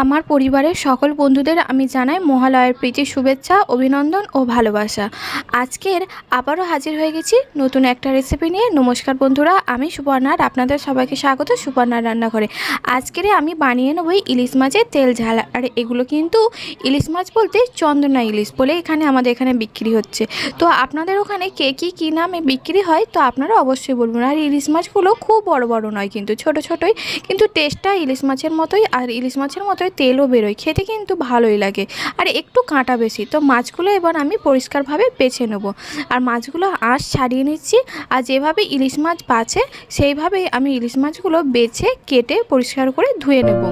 আমার পরিবারের সকল বন্ধুদের আমি জানাই মহালয়ার প্রীতি শুভেচ্ছা, অভিনন্দন ও ভালোবাসা। আজকের আবারও হাজির হয়ে গেছি নতুন একটা রেসিপি নিয়ে। নমস্কার বন্ধুরা, আমি সুপর্ণার, আপনাদের সবাইকে স্বাগত সুপর্ণার রান্নাঘরে। আজকের আমি বানিয়ে নেব ইলিশ মাছের তেল ঝাল। আর এগুলো কিন্তু ইলিশ মাছ বলতে চন্দনা ইলিশ বলে আমাদের এখানে বিক্রি হচ্ছে। তো আপনাদের ওখানে কে কী নামে বিক্রি হয় তো আপনারা অবশ্যই বলবেন। আর ইলিশ মাছগুলো খুব বড় বড় নয়, কিন্তু ছোট ছোটোই, কিন্তু টেস্টটা ইলিশ মাছের মতোই। আর ইলিশ মাছের মতোই তেলও বেরোয়, খেতে কিন্তু ভালোই লাগে। আর একটু কাঁটা বেশি। তো মাছগুলো এবার আমি পরিষ্কারভাবে বেছে নেব। আর মাছগুলো আঁশ ছাড়িয়ে নিচ্ছি। আর যেভাবে ইলিশ মাছ বাছে সেইভাবেই আমি ইলিশ মাছগুলো বেছে কেটে পরিষ্কার করে ধুয়ে নেব।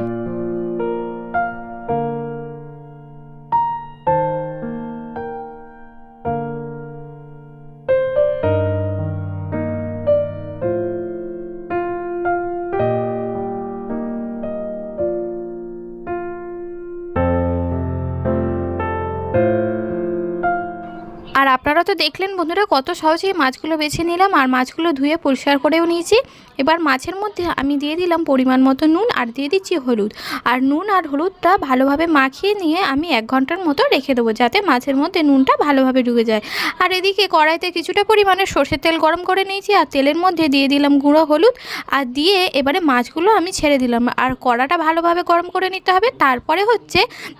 আর আপনারা তো দেখলেন বন্ধুরা কত সহজেই মাছগুলো বেছে নিলাম আর মাছগুলো ধুয়ে পরিষ্কার করেও নিয়েছি। এবার মাছের মধ্যে আমি দিয়ে দিলাম পরিমাণ মতো নুন আর দিয়ে দিচ্ছি হলুদ। আর নুন আর হলুদটা ভালোভাবে মাখিয়ে নিয়ে আমি 1 ঘন্টার মতো রেখে দেবো, যাতে মাছের মধ্যে নুনটা ভালোভাবে ঢুকে যায়। আর এদিকে কড়াইতে কিছুটা পরিমাণে সর্ষের তেল গরম করে নিয়েছি। আর তেলের মধ্যে দিয়ে দিলাম গুঁড়ো হলুদ আর দিয়ে এবারে মাছগুলো আমি ছেড়ে দিলাম। আর কড়াটা ভালোভাবে গরম করে নিতে হবে। তারপরে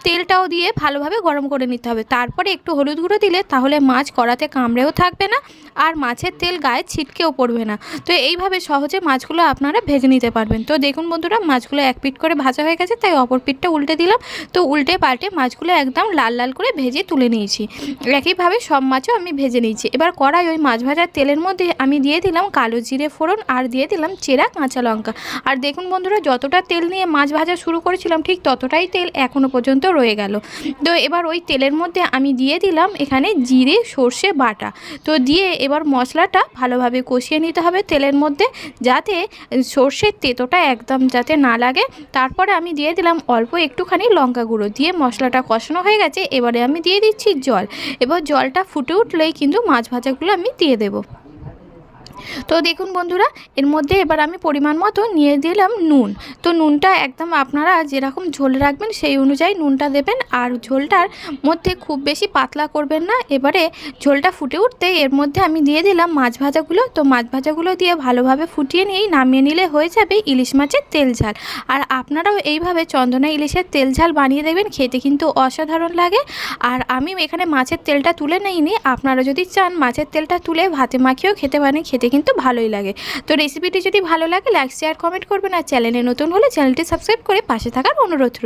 তেলটাও দিয়ে ভালোভাবে গরম করে নিতে হবে। তারপরে একটু হলুদ গুঁড়ো দিলে তাহলে মাছ কড়াতে কামড়েও থাকবে না আর মাছের তেল গায়ে ছিটকেও পড়বে না। তো এইভাবে সহজে মাছগুলো আপনারা ভেজে নিতে পারবেন। তো দেখুন বন্ধুরা, মাছগুলো এক পিঠ করে ভাজা হয়ে গেছে, তাই অপর পিঠটা উল্টে দিলাম। তো উল্টে পাল্টে মাছগুলো একদম লাল লাল করে ভেজে তুলে নিয়েছি। একইভাবে সব মাছও আমি ভেজে নিয়েছি। এবার কড়াই ওই মাছ ভাজার তেলের মধ্যে আমি দিয়ে দিলাম কালো জিরে ফোড়ন আর দিয়ে দিলাম চেরা কাঁচা লঙ্কা। আর দেখুন বন্ধুরা, যতটা তেল নিয়ে মাছ ভাজা শুরু করেছিলাম ঠিক ততটাই তেল এখনও পর্যন্ত রয়ে গেল। তো এবার ওই তেলের মধ্যে আমি দিয়ে দিলাম এখানে জিরে সর্ষে বাটা। তো দিয়ে এবার মশলাটা ভালোভাবে কষিয়ে নিতে হবে তেলের মধ্যে, যাতে সর্ষের তেতোটা একদম যাতে না লাগে। তারপরে আমি দিয়ে দিলাম অল্প একটুখানি লঙ্কা গুঁড়ো। দিয়ে মশলাটা কষানো হয়ে গেছে, এবারে আমি দিয়ে দিচ্ছি জল। এবার জলটা ফুটে উঠলেই কিন্তু মাছ ভাজাগুলো আমি দিয়ে দেবো। তো দেখুন বন্ধুরা, এর মধ্যে এবার আমি পরিমাণ মতো নিয়ে দিলাম নুন। তো নুনটা একদম আপনারা যেরকম ঝোল রাখবেন সেই অনুযায়ী নুনটা দেবেন। আর ঝোলটার মধ্যে খুব বেশি পাতলা করবেন না। এবারে ঝোলটা ফুটে উঠতে এর মধ্যে আমি দিয়ে দিলাম মাছ ভাজাগুলো। তো মাছ ভাজাগুলো দিয়ে ভালোভাবে ফুটিয়ে নিয়েই নামিয়ে নিলে হয়ে যাবে ইলিশ মাছের তেল ঝাল। আর আপনারাও এইভাবে চন্দনা ইলিশের তেল ঝাল বানিয়ে দেবেন, খেতে কিন্তু অসাধারণ লাগে। আর আমি এখানে মাছের তেলটা তুলে নিইনি, আপনারা যদি চান মাছের তেলটা তুলে ভাতে মাখিয়েও খেতে পারেন, খেতে কিন্তু ভালোই লাগে। তো রেসিপিটি যদি ভালো লাগে লাইক শেয়ার কমেন্ট করবেন। আর চ্যানেলে নতুন হলে চ্যানেলটি সাবস্ক্রাইব করে পাশে থাকার অনুরোধ রইল।